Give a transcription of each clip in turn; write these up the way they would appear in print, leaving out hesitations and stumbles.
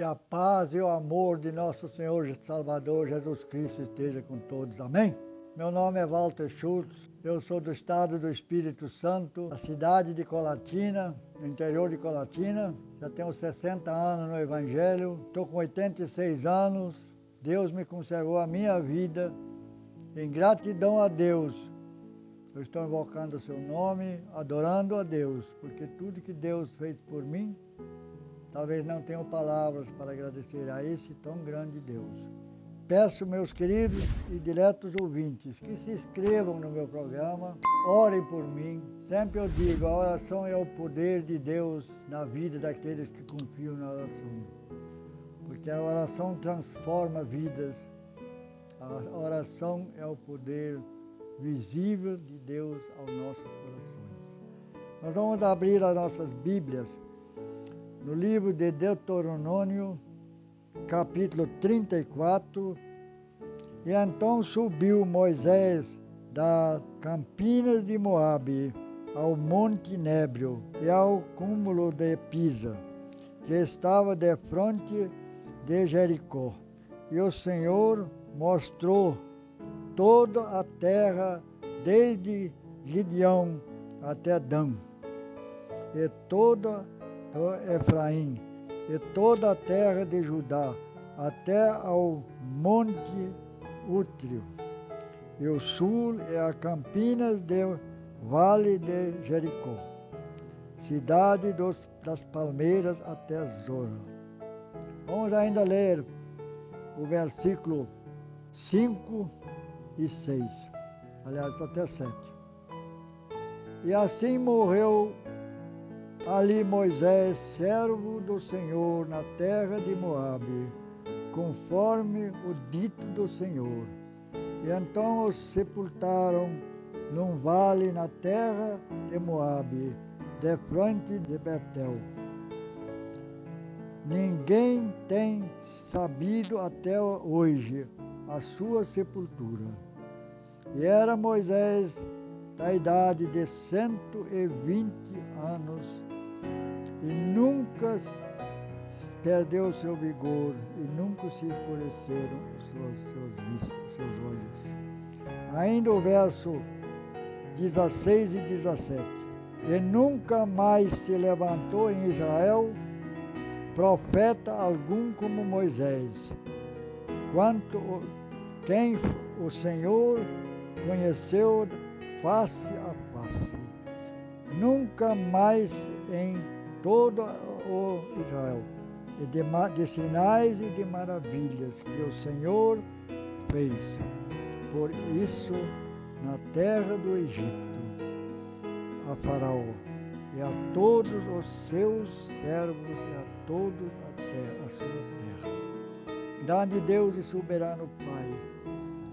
Que a paz e o amor de nosso Senhor e Salvador Jesus Cristo esteja com todos. Amém? Meu nome é Walter Schultz, eu sou do estado do Espírito Santo, da cidade de Colatina, no interior de Colatina. Já tenho 60 anos no Evangelho, estou com 86 anos. Deus me conservou a minha vida. Em gratidão a Deus, eu estou invocando o seu nome, adorando a Deus, porque tudo que Deus fez por mim, talvez não tenha palavras para agradecer a esse tão grande Deus. Peço, meus queridos e diletos ouvintes, que se inscrevam no meu programa, orem por mim. Sempre eu digo, a oração é o poder de Deus na vida daqueles que confiam na oração. Porque a oração transforma vidas. A oração é o poder visível de Deus aos nossos corações. Nós vamos abrir as nossas Bíblias no livro de Deuteronômio, capítulo 34, e então subiu Moisés das campinas de Moabe ao monte Nébio e ao cúmulo de Pisa, que estava defronte de Jericó. E o Senhor mostrou toda a terra, desde Gideão até Dan, e toda Efraim, e toda a terra de Judá, até ao monte Útrio, e o sul e as campinas do vale de Jericó, cidade das palmeiras até Zora. Vamos ainda ler o versículo 5 e 6, aliás, até 7. E assim morreu ali Moisés, servo do Senhor, na terra de Moabe, conforme o dito do Senhor. E então os sepultaram num vale na terra de Moabe, defronte de Betel. Ninguém tem sabido até hoje a sua sepultura. E era Moisés da idade de 120 anos, e nunca perdeu seu vigor, e nunca se escureceram seus olhos. Ainda o verso 16 e 17. E nunca mais se levantou em Israel profeta algum como Moisés, quem o Senhor conheceu face a face. Nunca mais em todo o Israel, e de sinais e de maravilhas que o Senhor fez. Por isso, na terra do Egito, a Faraó e a todos os seus servos e a todos a sua terra. Grande Deus e soberano Pai,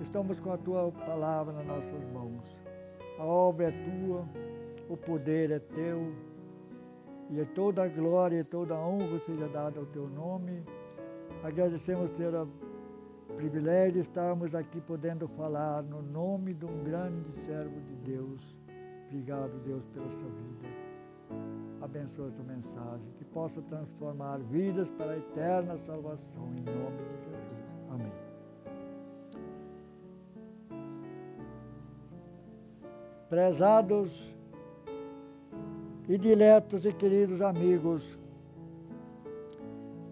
estamos com a Tua palavra nas nossas mãos. A obra é Tua, o poder é Teu, e toda a glória e toda a honra seja dada ao Teu nome. Agradecemos ter o privilégio de estarmos aqui podendo falar no nome de um grande servo de Deus. Obrigado, Deus, pela essa vida. Abençoa essa mensagem, que possa transformar vidas para a eterna salvação, em nome de Jesus. Amém. Prezados e diletos e queridos amigos,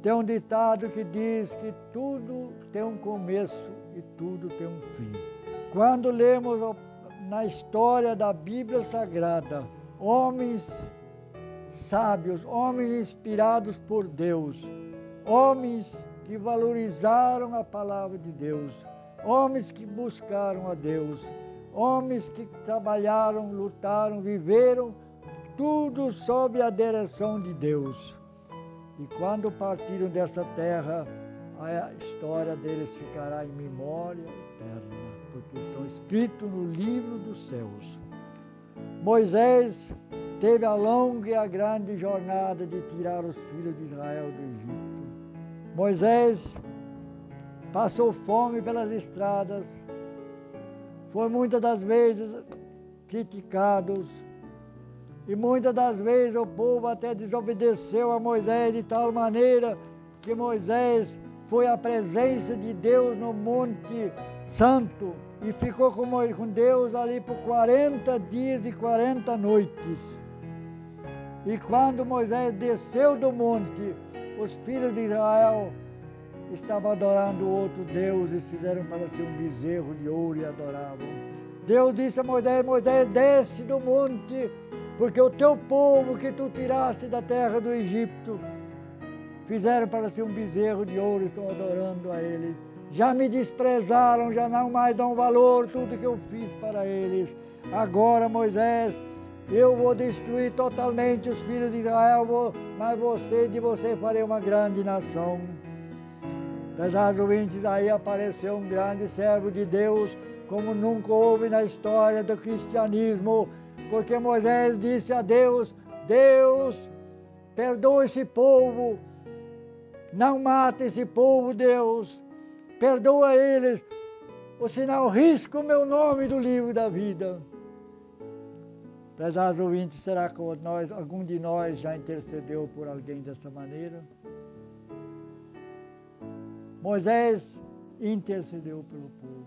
tem um ditado que diz que tudo tem um começo e tudo tem um fim. Quando lemos na história da Bíblia Sagrada, homens sábios, homens inspirados por Deus, homens que valorizaram a palavra de Deus, homens que buscaram a Deus, homens que trabalharam, lutaram, viveram, tudo sob a direção de Deus. E quando partiram dessa terra, a história deles ficará em memória eterna, porque estão escritos no livro dos céus. Moisés teve a longa e a grande jornada de tirar os filhos de Israel do Egito. Moisés passou fome pelas estradas, foi muitas das vezes criticados, e muitas das vezes o povo até desobedeceu a Moisés de tal maneira que Moisés foi à presença de Deus no Monte Santo e ficou com Deus ali por 40 dias e 40 noites. E quando Moisés desceu do monte, os filhos de Israel estavam adorando outro Deus, eles fizeram para si um bezerro de ouro e adoravam. Deus disse a Moisés: Moisés, desce do monte, porque o teu povo que tu tiraste da terra do Egito, fizeram para si um bezerro de ouro e estão adorando a ele. Já me desprezaram, já não mais dão valor tudo que eu fiz para eles. Agora, Moisés, eu vou destruir totalmente os filhos de Israel, mas de você farei uma grande nação. Pesados ouvintes, aí apareceu um grande servo de Deus, como nunca houve na história do cristianismo, porque Moisés disse a Deus: Deus, perdoa esse povo, não mata esse povo, Deus, perdoa eles, ou senão risca o meu nome do livro da vida. Prezados ouvintes, será que algum de nós já intercedeu por alguém dessa maneira? Moisés intercedeu pelo povo.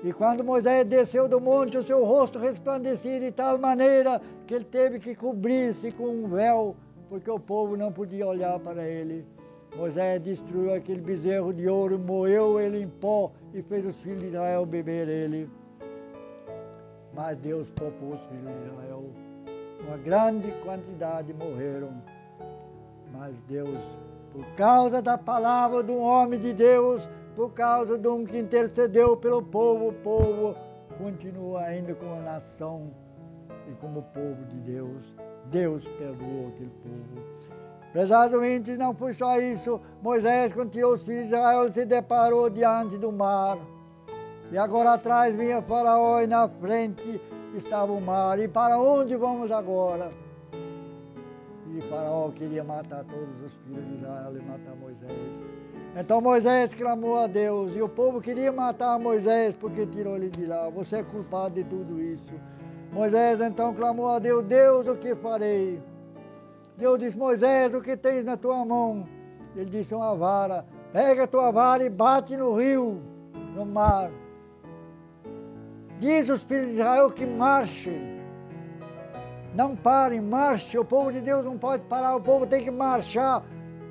E quando Moisés desceu do monte, o seu rosto resplandecia de tal maneira que ele teve que cobrir-se com um véu, porque o povo não podia olhar para ele. Moisés destruiu aquele bezerro de ouro, moeu ele em pó e fez os filhos de Israel beber ele. Mas Deus poupou os filhos de Israel. Uma grande quantidade morreram. Mas Deus, por causa da palavra de um homem de Deus, por causa de um que intercedeu pelo povo, o povo continua ainda como nação e como povo de Deus. Deus perdoou aquele povo. Prezados ouvintes, não foi só isso. Moisés, quando tirou os filhos de Israel, se deparou diante do mar. E agora atrás vinha Faraó e na frente estava o mar. E para onde vamos agora? E Faraó queria matar todos os filhos de Israel e matar Moisés. Então Moisés clamou a Deus, e o povo queria matar Moisés porque tirou ele de lá. Você é culpado de tudo isso. Moisés então clamou a Deus: Deus, o que farei? Deus disse: Moisés, o que tens na tua mão? Ele disse: uma vara. Pega a tua vara e bate no rio, no mar. Diz os filhos de Israel que marchem. Não parem, marchem. O povo de Deus não pode parar, o povo tem que marchar,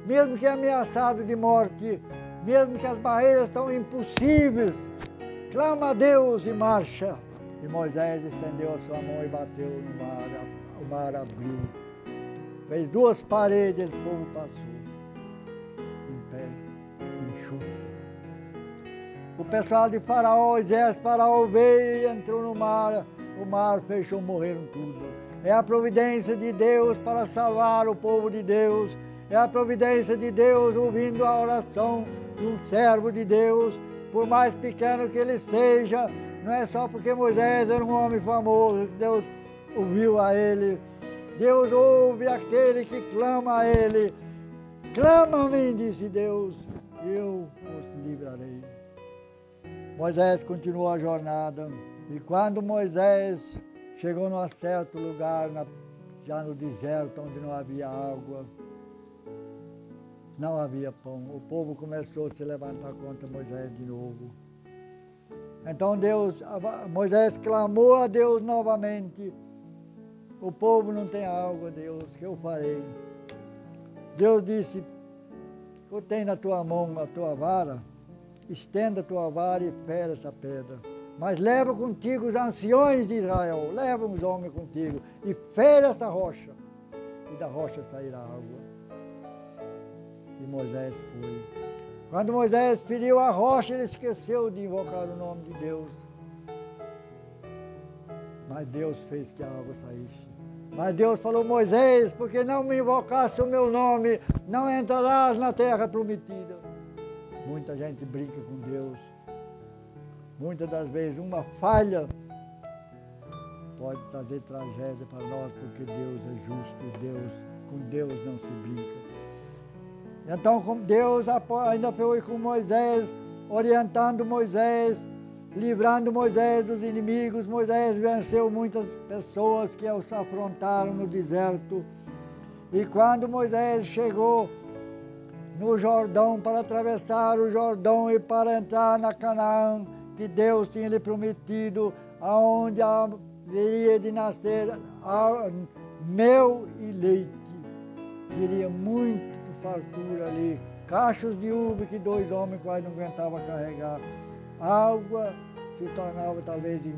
mesmo que ameaçado de morte, mesmo que as barreiras estão impossíveis. Clama a Deus e marcha. E Moisés estendeu a sua mão e bateu no mar, o mar abriu. Fez duas paredes, o povo passou, em pé, enxuto. O pessoal de Faraó, o exército de Faraó veio e entrou no mar, o mar fechou, morreram tudo. É a providência de Deus para salvar o povo de Deus. É a providência de Deus ouvindo a oração de um servo de Deus, por mais pequeno que ele seja. Não é só porque Moisés era um homem famoso que Deus ouviu a ele. Deus ouve aquele que clama a ele. Clama a mim, disse Deus, e eu os livrarei. Moisés continuou a jornada. E quando Moisés chegou num certo lugar, já no deserto, onde não havia água, não havia pão, o povo começou a se levantar contra Moisés de novo. Então Moisés clamou a Deus novamente: o povo não tem água, Deus, o que eu farei? Deus disse: eu tenho na tua mão a tua vara, estenda a tua vara e fere essa pedra. Mas leva contigo os anciões de Israel, leva os homens contigo e fere essa rocha, e da rocha sairá água. E Moisés foi. Quando Moisés feriu a rocha, ele esqueceu de invocar o nome de Deus. Mas Deus fez que a água saísse. Mas Deus falou: Moisés, porque não me invocaste o meu nome, não entrarás na terra prometida. Muita gente brinca com Deus. Muitas das vezes uma falha pode trazer tragédia para nós, porque Deus é justo, com Deus não se brinca. Então, como Deus ainda foi com Moisés, orientando Moisés, livrando Moisés dos inimigos. Moisés venceu muitas pessoas que os afrontaram no deserto. E quando Moisés chegou no Jordão para atravessar o Jordão e para entrar na Canaã que Deus tinha lhe prometido, aonde haveria de nascer mel e leite. Queria muito fartura ali, cachos de uva que 2 homens quase não aguentavam carregar. Água se tornava talvez em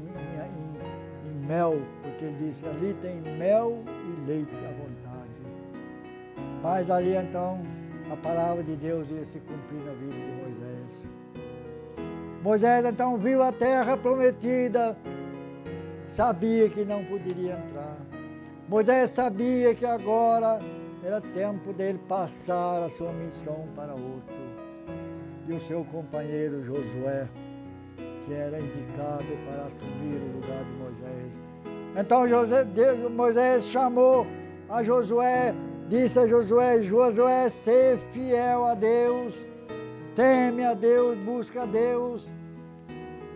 mel, porque ele disse, ali tem mel e leite à vontade. Mas ali então a palavra de Deus ia se cumprir na vida de Moisés. Moisés então viu a terra prometida, sabia que não poderia entrar. Moisés sabia que agora era tempo dele passar a sua missão para outro. E o seu companheiro Josué, que era indicado para assumir o lugar de Moisés. Então Moisés chamou a Josué, disse a Josué, Josué, ser fiel a Deus, teme a Deus, busca a Deus,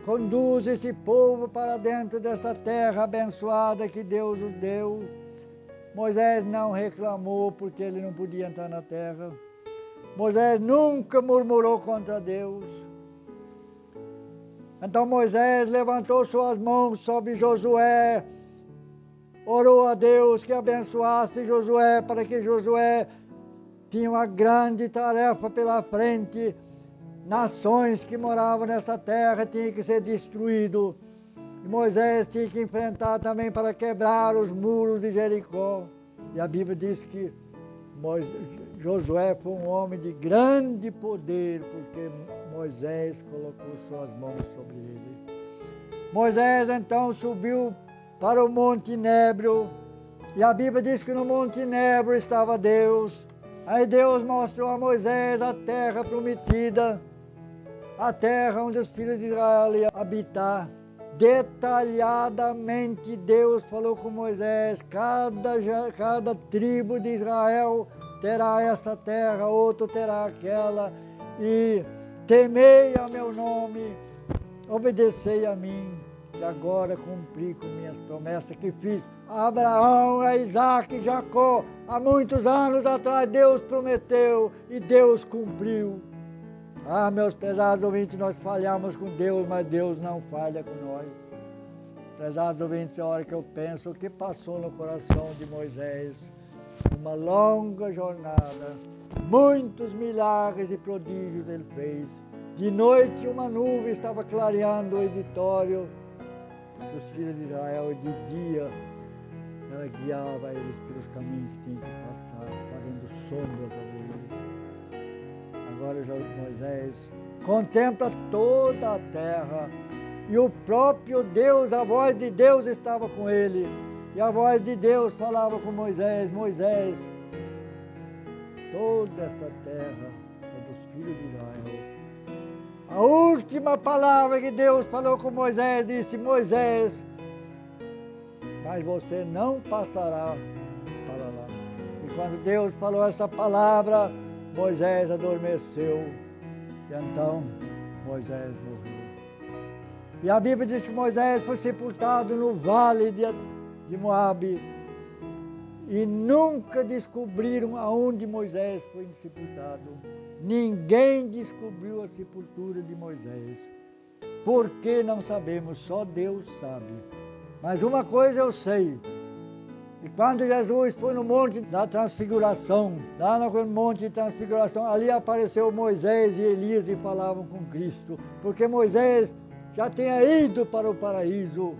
conduz esse povo para dentro dessa terra abençoada que Deus os deu. Moisés não reclamou porque ele não podia entrar na terra. Moisés nunca murmurou contra Deus. Então Moisés levantou suas mãos sobre Josué, orou a Deus que abençoasse Josué, para que Josué tinha uma grande tarefa pela frente. Nações que moravam nessa terra tinham que ser destruídas. E Moisés tinha que enfrentar também para quebrar os muros de Jericó. E a Bíblia diz que Josué foi um homem de grande poder, porque Moisés colocou suas mãos sobre ele. Moisés então subiu para o Monte Nébio, e a Bíblia diz que no Monte Nébio estava Deus. Aí Deus mostrou a Moisés a terra prometida, a terra onde os filhos de Israel iam habitar. Detalhadamente Deus falou com Moisés, cada tribo de Israel terá essa terra, outro terá aquela, e temei a meu nome, obedecei a mim, que agora cumpri com minhas promessas que fiz a Abraão, a Isaac e Jacó. Há muitos anos atrás Deus prometeu e Deus cumpriu. Ah, meus pesados ouvintes, nós falhamos com Deus, mas Deus não falha com nós. Pesados ouvintes, a hora que eu penso o que passou no coração de Moisés, uma longa jornada, muitos milagres e prodígios ele fez. De noite uma nuvem estava clareando o editório dos filhos de Israel, e de dia ela guiava eles pelos caminhos que tinham que passar, fazendo sombras a eles. Agora Moisés contempla toda a terra, e o próprio Deus, a voz de Deus estava com ele, e a voz de Deus falava com Moisés, Moisés, toda essa terra é dos filhos de Israel. A última palavra que Deus falou com Moisés, disse, Moisés, mas você não passará para lá. E quando Deus falou essa palavra, Moisés adormeceu, e então Moisés morreu. E a Bíblia diz que Moisés foi sepultado no vale de Moabe, e nunca descobriram aonde Moisés foi sepultado. Ninguém descobriu a sepultura de Moisés. Por que não sabemos? Só Deus sabe. Mas uma coisa eu sei, e quando Jesus foi no Monte da Transfiguração, lá no Monte de Transfiguração, ali apareceu Moisés e Elias e falavam com Cristo, porque Moisés já tinha ido para o paraíso.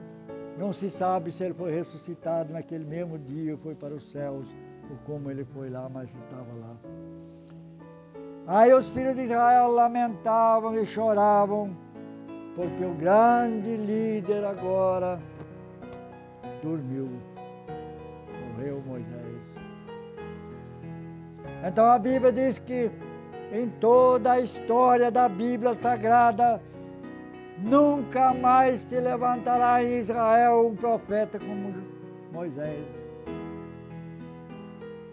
Não se sabe se ele foi ressuscitado naquele mesmo dia, foi para os céus, ou como ele foi lá, mas estava lá. Aí os filhos de Israel lamentavam e choravam, porque o grande líder agora dormiu, morreu Moisés. Então a Bíblia diz que em toda a história da Bíblia Sagrada, nunca mais se levantará em Israel um profeta como Moisés.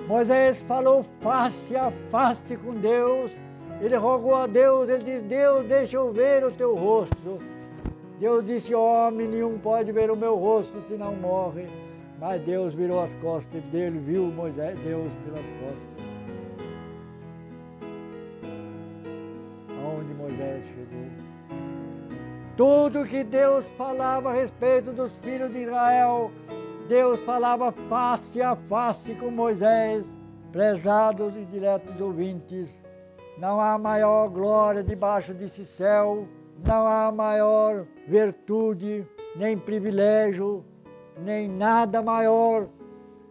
Moisés falou face a face com Deus, ele rogou a Deus, ele disse, Deus, deixa eu ver o teu rosto. Deus disse, homem nenhum pode ver o meu rosto, senão morre. Mas Deus virou as costas dele, viu Moisés, Deus pelas costas. Moisés chegou. Tudo que Deus falava a respeito dos filhos de Israel, Deus falava face a face com Moisés. Prezados e diletos ouvintes, não há maior glória debaixo desse céu, não há maior virtude, nem privilégio, nem nada maior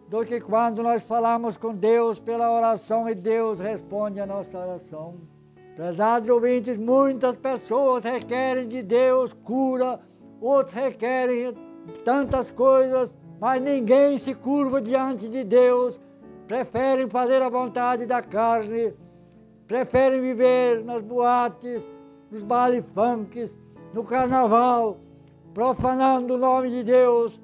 do que quando nós falamos com Deus pela oração e Deus responde a nossa oração. Prezados ouvintes, muitas pessoas requerem de Deus cura, outros requerem tantas coisas, mas ninguém se curva diante de Deus. Preferem fazer a vontade da carne, preferem viver nas boates, nos baile funks, no carnaval, profanando o nome de Deus,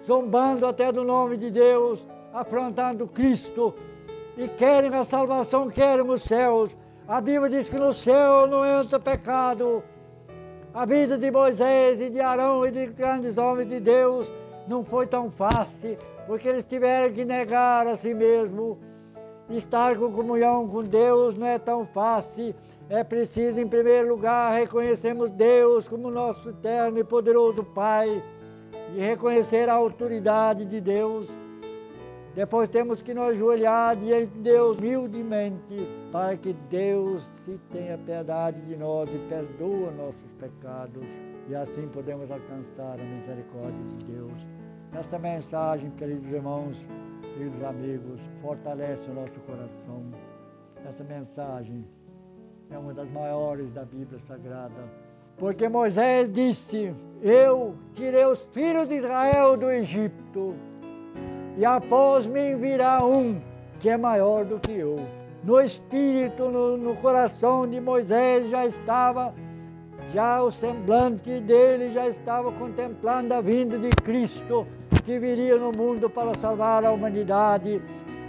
zombando até do nome de Deus, afrontando Cristo, e querem a salvação, querem os céus. A Bíblia diz que no céu não entra pecado. A vida de Moisés e de Arão e de grandes homens de Deus não foi tão fácil, porque eles tiveram que negar a si mesmo. Estar com comunhão com Deus não é tão fácil. É preciso, em primeiro lugar, reconhecermos Deus como nosso eterno e poderoso Pai e reconhecer a autoridade de Deus. Depois temos que nos ajoelhar diante de Deus humildemente, para que Deus se tenha piedade de nós e perdoa nossos pecados. E assim podemos alcançar a misericórdia de Deus. Esta mensagem, queridos irmãos, queridos amigos, fortalece o nosso coração. Essa mensagem é uma das maiores da Bíblia Sagrada. Porque Moisés disse: eu tirei os filhos de Israel do Egito, e após mim virá um que é maior do que eu. No espírito, no coração de Moisés já estava, o semblante dele já estava contemplando a vinda de Cristo, que viria no mundo para salvar a humanidade.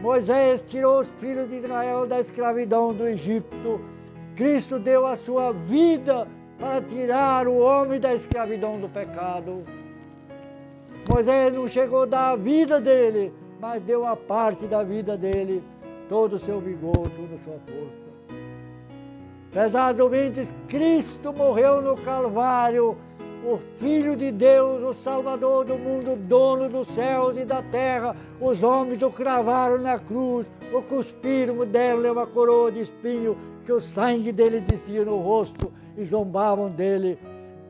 Moisés tirou os filhos de Israel da escravidão do Egito. Cristo deu a sua vida para tirar o homem da escravidão do pecado. Moisés não chegou a dar a vida dele, mas deu uma parte da vida dele, todo o seu vigor, toda a sua força. Prezados ouvintes, Cristo morreu no Calvário, o Filho de Deus, o Salvador do mundo, o dono dos céus e da terra. Os homens o cravaram na cruz, o cuspiram, deram-lhe uma coroa de espinho, que o sangue dele descia no rosto e zombavam dele.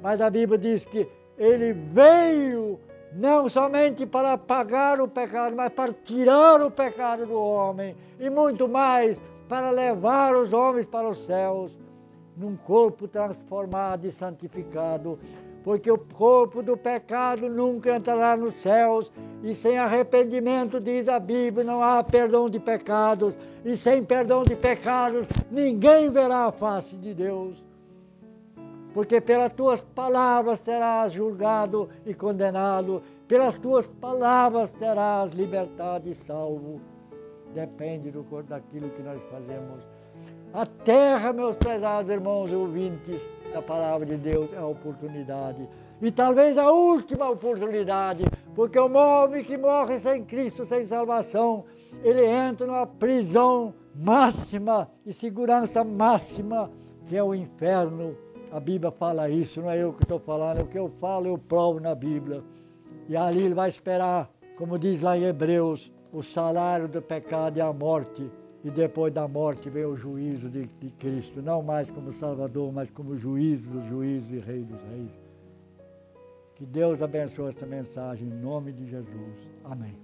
Mas a Bíblia diz que ele veio não somente para pagar o pecado, mas para tirar o pecado do homem, e muito mais, para levar os homens para os céus, num corpo transformado e santificado, porque o corpo do pecado nunca entrará nos céus, e sem arrependimento, diz a Bíblia, não há perdão de pecados, e sem perdão de pecados, ninguém verá a face de Deus. Porque pelas tuas palavras serás julgado e condenado, pelas tuas palavras serás libertado e salvo. Depende daquilo que nós fazemos. A terra, meus prezados irmãos e ouvintes da palavra de Deus, é a oportunidade. E talvez a última oportunidade, porque o homem que morre sem Cristo, sem salvação, ele entra numa prisão máxima e segurança máxima, que é o inferno. A Bíblia fala isso, não é eu que estou falando, é o que eu falo, eu provo na Bíblia. E ali ele vai esperar, como diz lá em Hebreus, o salário do pecado é a morte, e depois da morte vem o juízo de Cristo, não mais como Salvador, mas como juízo dos juízes e Rei dos reis. Que Deus abençoe esta mensagem em nome de Jesus. Amém.